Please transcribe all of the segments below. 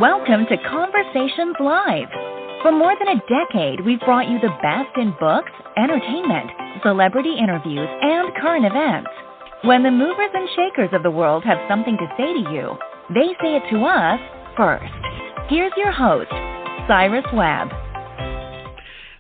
Welcome to Conversations Live. For more than a decade, we've brought you the best in books, entertainment, celebrity interviews, and current events. When the movers and shakers of the world have something to say to you, they say it to us first. Here's your host, Cyrus Webb.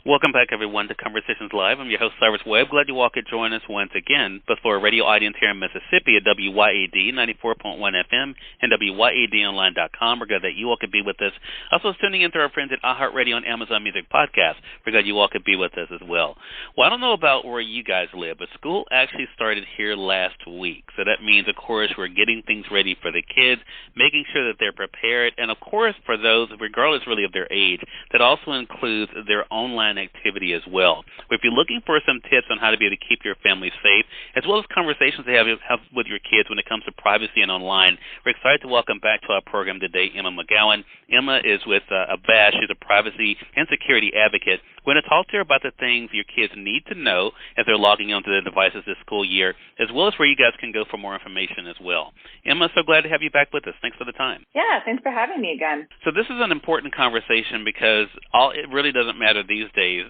Welcome back, everyone, to Conversations Live. I'm your host, Cyrus Webb. Glad you all could join us once again. But for a radio audience here in Mississippi at WYAD 94.1 FM and WYADonline.com, we're glad that you all could be with us. Also, tuning in to our friends at iHeartRadio and Amazon Music Podcast. We're glad you all could be with us as well. Well, I don't know about where you guys live, but school actually started here last week. So that means, of course, we're getting things ready for the kids, making sure that they're prepared. And, of course, for those, regardless really of their age, that also includes their online activity as well. If you're looking for some tips on how to be able to keep your family safe, as well as conversations to have with your kids when it comes to privacy and online, we're excited to welcome back to our program today Emma McGowan. Emma is with Avast. She's a privacy and security advocate. We're going to talk to her about the things your kids need to know as they're logging onto their devices this school year, as well as where you guys can go for more information as well. Emma, so glad to have you back with us. Thanks for the time. Yeah, thanks for having me again. So this is an important conversation because it really doesn't matter these days.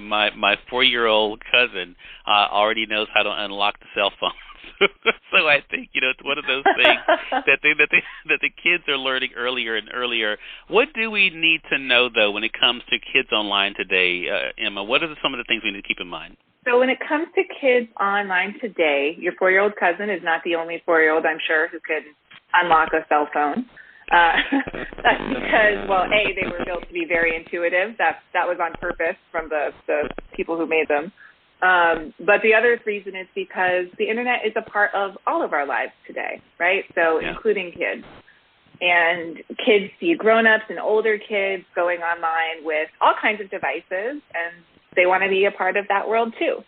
My 4-year-old cousin already knows how to unlock the cell phone. So I think it's one of those things that the kids are learning earlier and earlier. What do we need to know though when it comes to kids online today, Emma? What are some of the things we need to keep in mind? So when it comes to kids online today, your 4-year-old cousin is not the only 4-year-old, I'm sure, who can unlock a cell phone. That's because, well, A, they were built to be very intuitive. That was on purpose from the people who made them. But the other reason is because the internet is a part of all of our lives today, right? So including kids. And kids see grown-ups and older kids going online with all kinds of devices, and they want to be a part of that world too.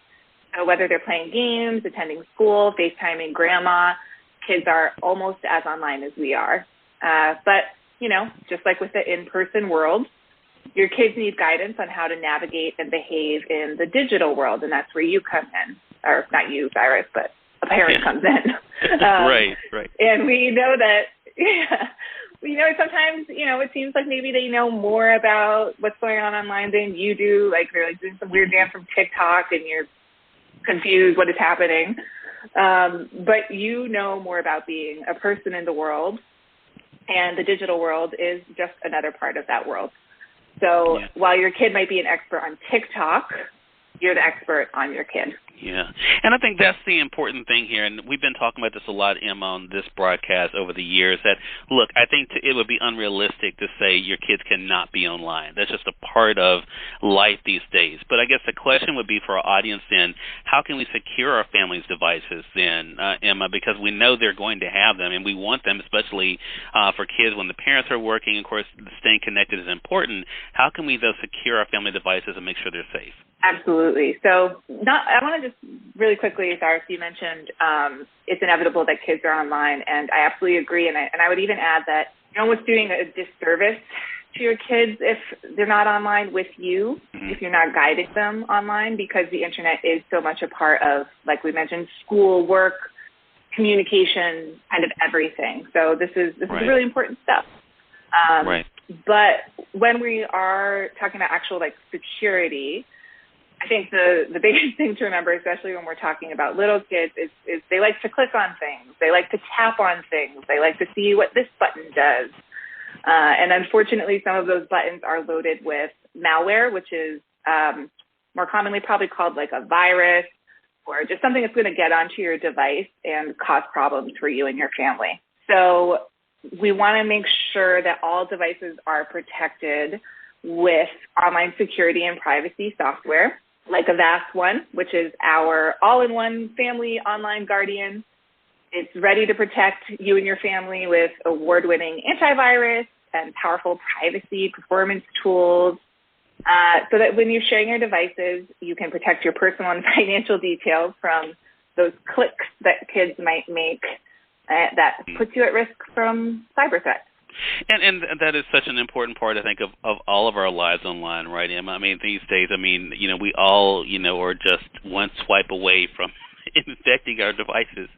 So whether they're playing games, attending school, FaceTiming grandma, kids are almost as online as we are. But, just like with the in-person world, your kids need guidance on how to navigate and behave in the digital world, and that's where you come in. Or not you, Cyrus, but a parent comes in. Right. And we know that, sometimes, it seems like maybe they know more about what's going on online than you do. Like they're doing some weird dance from TikTok and you're confused what is happening. But you know more about being a person in the world. And the digital world is just another part of that world. So while your kid might be an expert on TikTok, you're the expert on your kid. Yeah, and I think that's the important thing here, and we've been talking about this a lot, Emma, on this broadcast over the years, that, look, I think it would be unrealistic to say your kids cannot be online. That's just a part of life these days. But I guess the question would be for our audience then, how can we secure our family's devices then, Emma, because we know they're going to have them, and we want them, especially for kids when the parents are working. Of course, staying connected is important. How can we, though, secure our family devices and make sure they're safe? Absolutely. So I want to just really quickly, Cyrus, you mentioned it's inevitable that kids are online, and I absolutely agree. And I would even add that you're almost doing a disservice to your kids if they're not online with you, if you're not guiding them online, because the internet is so much a part of, like we mentioned, school, work, communication, kind of everything. So this is really important stuff. But when we are talking about actual security, I think the biggest thing to remember, especially when we're talking about little kids, is they like to click on things. They like to tap on things. They like to see what this button does. And unfortunately, some of those buttons are loaded with malware, which is more commonly probably called like a virus or just something that's going to get onto your device and cause problems for you and your family. So we want to make sure that all devices are protected with online security and privacy software, like Avast One, which is our all-in-one family online guardian. It's ready to protect you and your family with award-winning antivirus and powerful privacy performance tools, so that when you're sharing your devices, you can protect your personal and financial details from those clicks that kids might make that puts you at risk from cyber threats. And that is such an important part, I think, of all of our lives online, right, Emma? I mean, these days, we all, are just one swipe away from infecting our devices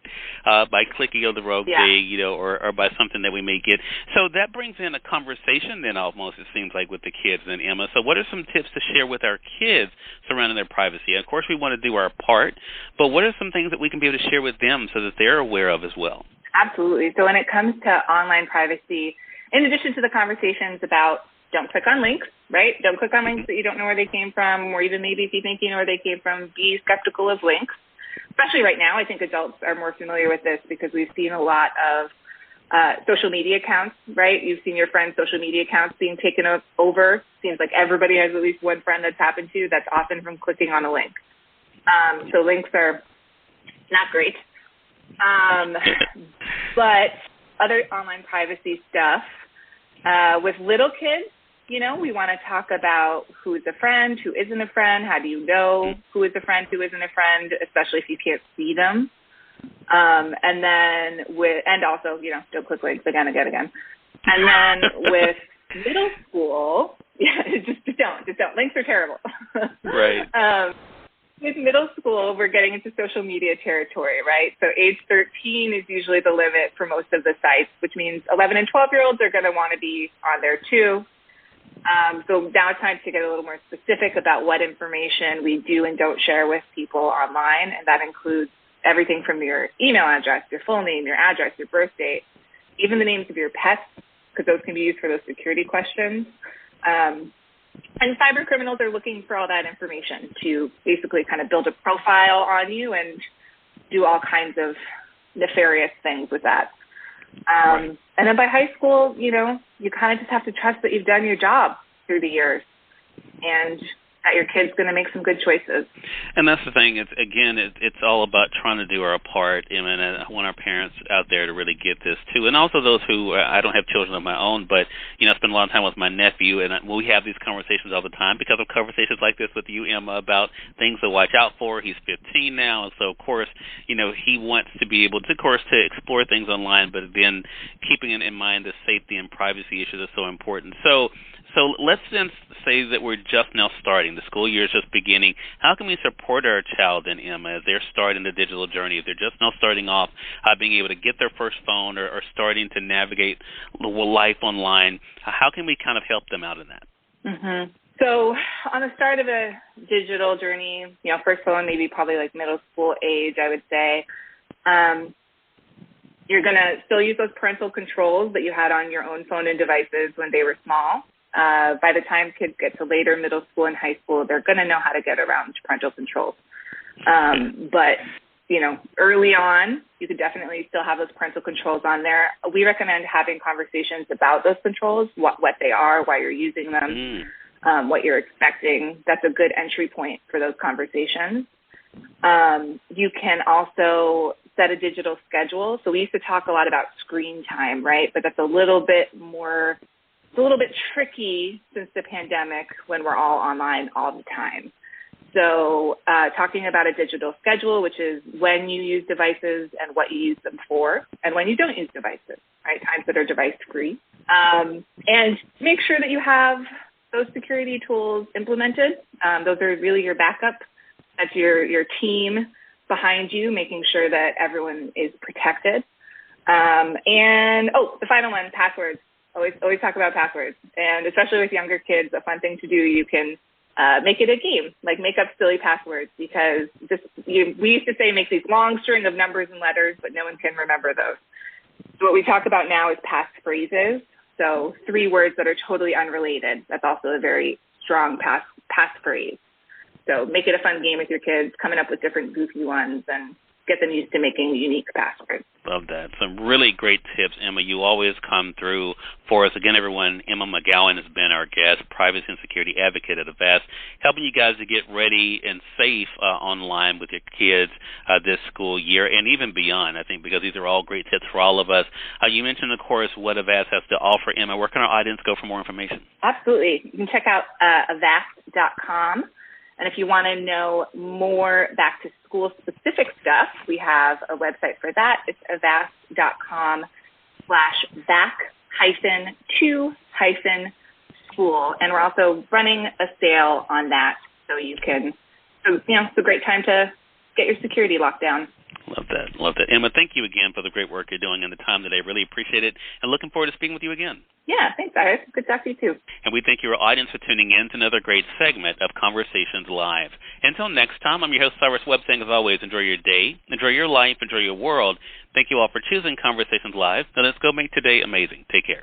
by clicking on the wrong thing, or by something that we may get. So that brings in a conversation then almost, it seems like, with the kids then, Emma. So what are some tips to share with our kids surrounding their privacy? Of course, we want to do our part, but what are some things that we can be able to share with them so that they're aware of as well? Absolutely. So when it comes to online privacy, in addition to the conversations about don't click on links, right? Don't click on links that you don't know where they came from, or even maybe if you think you know where they came from, be skeptical of links. Especially right now, I think adults are more familiar with this because we've seen a lot of social media accounts, right? You've seen your friends' social media accounts being taken over. Seems like everybody has at least one friend that's happened to. That's often from clicking on a link. So links are not great. But other online privacy stuff, with little kids, we want to talk about who's a friend, who isn't a friend, how do you know who is a friend, who isn't a friend, especially if you can't see them. And also, don't click links again. And then with middle school, just don't. Links are terrible. Right. With middle school, we're getting into social media territory, right? So age 13 is usually the limit for most of the sites, which means 11 and 12-year-olds are going to want to be on there too. So now it's time to get a little more specific about what information we do and don't share with people online, and that includes everything from your email address, your full name, your address, your birth date, even the names of your pets, because those can be used for those security questions. And cyber criminals are looking for all that information to basically kind of build a profile on you and do all kinds of nefarious things with that. And then by high school, you kind of just have to trust that you've done your job through the years and that your kid's going to make some good choices. And that's the thing. It's all about trying to do our part. And I want our parents out there to really get this too. And also those who, I don't have children of my own, but I spend a lot of time with my nephew, and we have these conversations all the time because of conversations like this with you, Emma, about things to watch out for. He's 15 now, and so of course, he wants to be able to, of course, to explore things online, but then keeping in mind the safety and privacy issues are so important. So let's then say that we're just now starting. The school year is just beginning. How can we support our child and Emma as they're starting the digital journey, if they're just now starting off, being able to get their first phone or starting to navigate life online? How can we kind of help them out in that? Mm-hmm. So on the start of a digital journey, first phone, maybe probably like middle school age, I would say, you're going to still use those parental controls that you had on your own phone and devices when they were small. By the time kids get to later middle school and high school, they're going to know how to get around parental controls. But, early on, you could definitely still have those parental controls on there. We recommend having conversations about those controls, what they are, why you're using them, what you're expecting. That's a good entry point for those conversations. You can also set a digital schedule. So we used to talk a lot about screen time, right? But that's a little bit tricky since the pandemic when we're all online all the time. So talking about a digital schedule, which is when you use devices and what you use them for, and when you don't use devices, right? Times that are device-free. And make sure that you have those security tools implemented. Those are really your backup. That's your team behind you, making sure that everyone is protected. The final one, passwords. Always talk about passwords. And especially with younger kids, a fun thing to do, you can make it a game, like make up silly passwords, because we used to say make these long string of numbers and letters, but no one can remember those. So what we talk about now is passphrases. So 3 words that are totally unrelated. That's also a very strong passphrase. So make it a fun game with your kids, coming up with different goofy ones and get them used to making unique passwords. Love that. Some really great tips, Emma. You always come through for us. Again, everyone, Emma McGowan has been our guest, privacy and security advocate at Avast, helping you guys to get ready and safe online with your kids this school year and even beyond, I think, because these are all great tips for all of us. You mentioned, of course, what Avast has to offer. Emma, where can our audience go for more information? Absolutely. You can check out avast.com. And if you want to know more back-to-school specific stuff, we have a website for that. It's avast.com/back-to-school. And we're also running a sale on that. So it's a great time to get your security locked down. Love that. Love that. Emma, thank you again for the great work you're doing and the time today. Really appreciate it. And looking forward to speaking with you again. Yeah, thanks, Iris. Good to talk to you, too. And we thank your audience for tuning in to another great segment of Conversations Live. Until next time, I'm your host, Cyrus Webb, saying as always, enjoy your day, enjoy your life, enjoy your world. Thank you all for choosing Conversations Live. Now let's go make today amazing. Take care.